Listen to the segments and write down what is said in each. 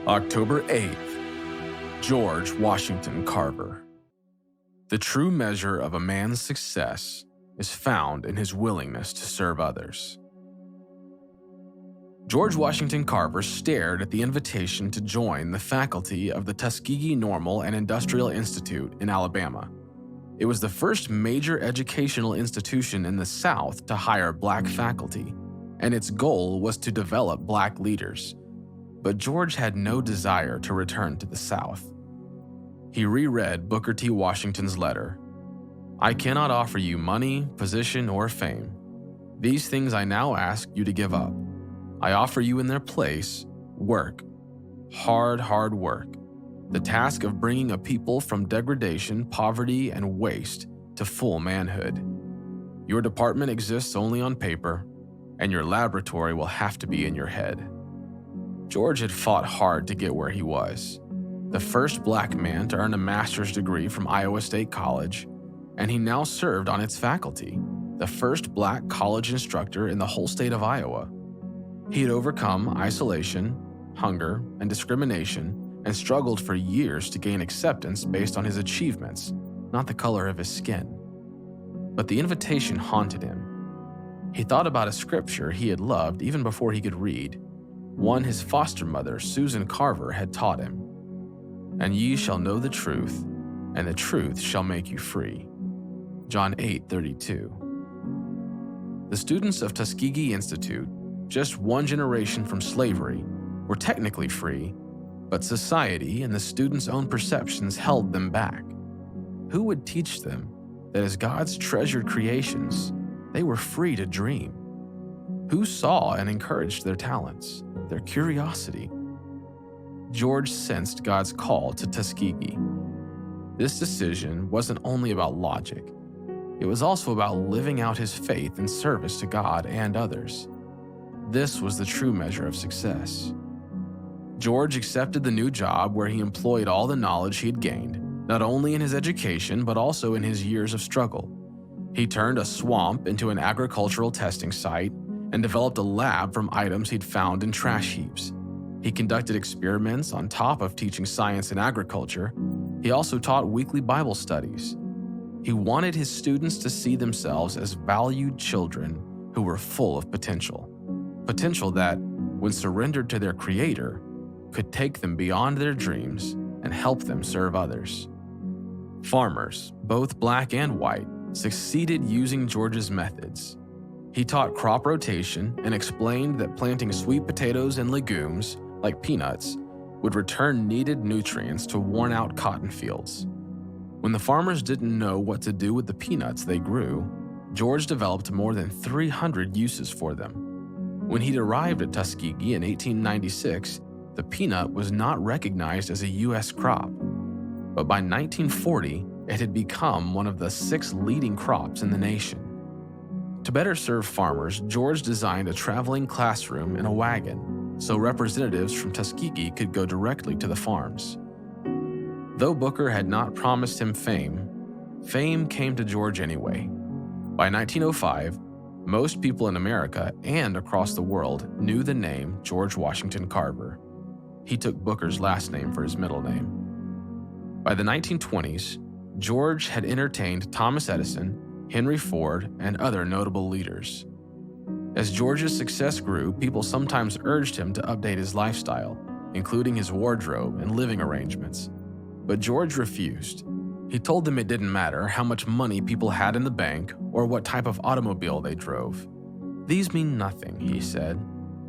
October 8th, George Washington Carver. The true measure of a man's success is found in his willingness to serve others. George Washington Carver stared at the invitation to join the faculty of the Tuskegee Normal and Industrial Institute in Alabama. It was the first major educational institution in the South to hire black faculty, and its goal was to develop black leaders. But George had no desire to return to the South. He reread Booker T. Washington's letter. "I cannot offer you money, position, or fame. These things I now ask you to give up. I offer you in their place work, hard work, the task of bringing a people from degradation, poverty, and waste to full manhood. Your department exists only on paper, and your laboratory will have to be in your head." George had fought hard to get where he was, the first black man to earn a master's degree from Iowa State College, and he now served on its faculty, the first black college instructor in the whole state of Iowa. He had overcome isolation, hunger, and discrimination, and struggled for years to gain acceptance based on his achievements, not the color of his skin. But the invitation haunted him. He thought about a scripture he had loved even before he could read, one his foster mother, Susan Carver, had taught him. "And ye shall know the truth, and the truth shall make you free." John 8:32. The students of Tuskegee Institute, just one generation from slavery, were technically free, but society and the students' own perceptions held them back. Who would teach them that as God's treasured creations, they were free to dream? Who saw and encouraged their talents, their curiosity? George sensed God's call to Tuskegee. This decision wasn't only about logic. It was also about living out his faith in service to God and others. This was the true measure of success. George accepted the new job where he employed all the knowledge he had gained, not only in his education but also in his years of struggle. He turned a swamp into an agricultural testing site and developed a lab from items he'd found in trash heaps. He conducted experiments on top of teaching science and agriculture. He also taught weekly Bible studies. He wanted his students to see themselves as valued children who were full of potential. Potential that, when surrendered to their Creator, could take them beyond their dreams and help them serve others. Farmers, both black and white, succeeded using George's methods. He taught crop rotation and explained that planting sweet potatoes and legumes, like peanuts, would return needed nutrients to worn-out cotton fields. When the farmers didn't know what to do with the peanuts they grew, George developed more than 300 uses for them. When he'd arrived at Tuskegee in 1896, the peanut was not recognized as a U.S. crop. But by 1940, it had become one of the 6 leading crops in the nation. To better serve farmers, George designed a traveling classroom in a wagon so representatives from Tuskegee could go directly to the farms. Though Booker had not promised him fame, fame came to George anyway. By 1905, most people in America and across the world knew the name George Washington Carver. He took Booker's last name for his middle name. By the 1920s, George had entertained Thomas Edison, Henry Ford, and other notable leaders. As George's success grew, people sometimes urged him to update his lifestyle, including his wardrobe and living arrangements. But George refused. He told them it didn't matter how much money people had in the bank or what type of automobile they drove. "These mean nothing," he said.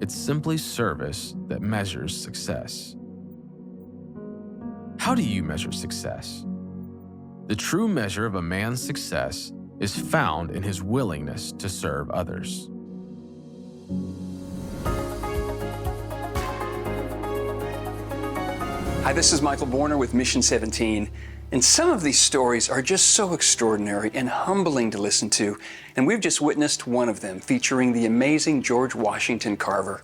"It's simply service that measures success." How do you measure success? The true measure of a man's success is found in his willingness to serve others. Hi, this is Michael Borner with Mission 17. And some of these stories are just so extraordinary and humbling to listen to. And we've just witnessed one of them, featuring the amazing George Washington Carver.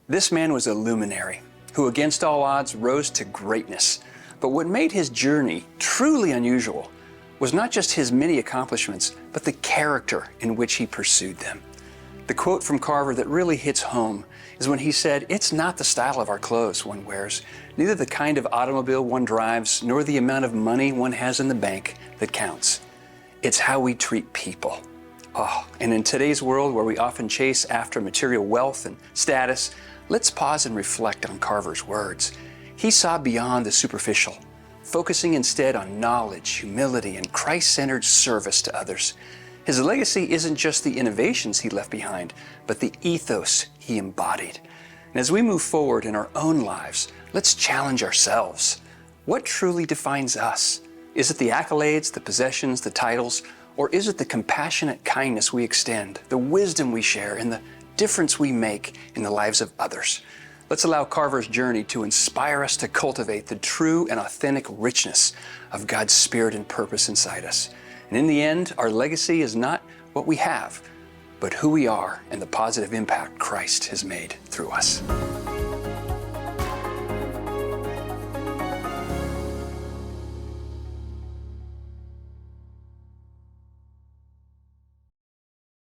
This man was a luminary who, against all odds, rose to greatness. But what made his journey truly unusual was not just his many accomplishments, but the character in which he pursued them. The quote from Carver that really hits home is when he said, "It's not the style of our clothes one wears, neither the kind of automobile one drives, nor the amount of money one has in the bank that counts. It's how we treat people." Oh, and in today's world where we often chase after material wealth and status, let's pause and reflect on Carver's words. He saw beyond the superficial, focusing instead on knowledge, humility, and Christ-centered service to others. His legacy isn't just the innovations he left behind, but the ethos he embodied. And as we move forward in our own lives, let's challenge ourselves. What truly defines us? Is it the accolades, the possessions, the titles, or is it the compassionate kindness we extend, the wisdom we share, and the difference we make in the lives of others? Let's allow Carver's journey to inspire us to cultivate the true and authentic richness of God's Spirit and purpose inside us. And in the end, our legacy is not what we have, but who we are and the positive impact Christ has made through us.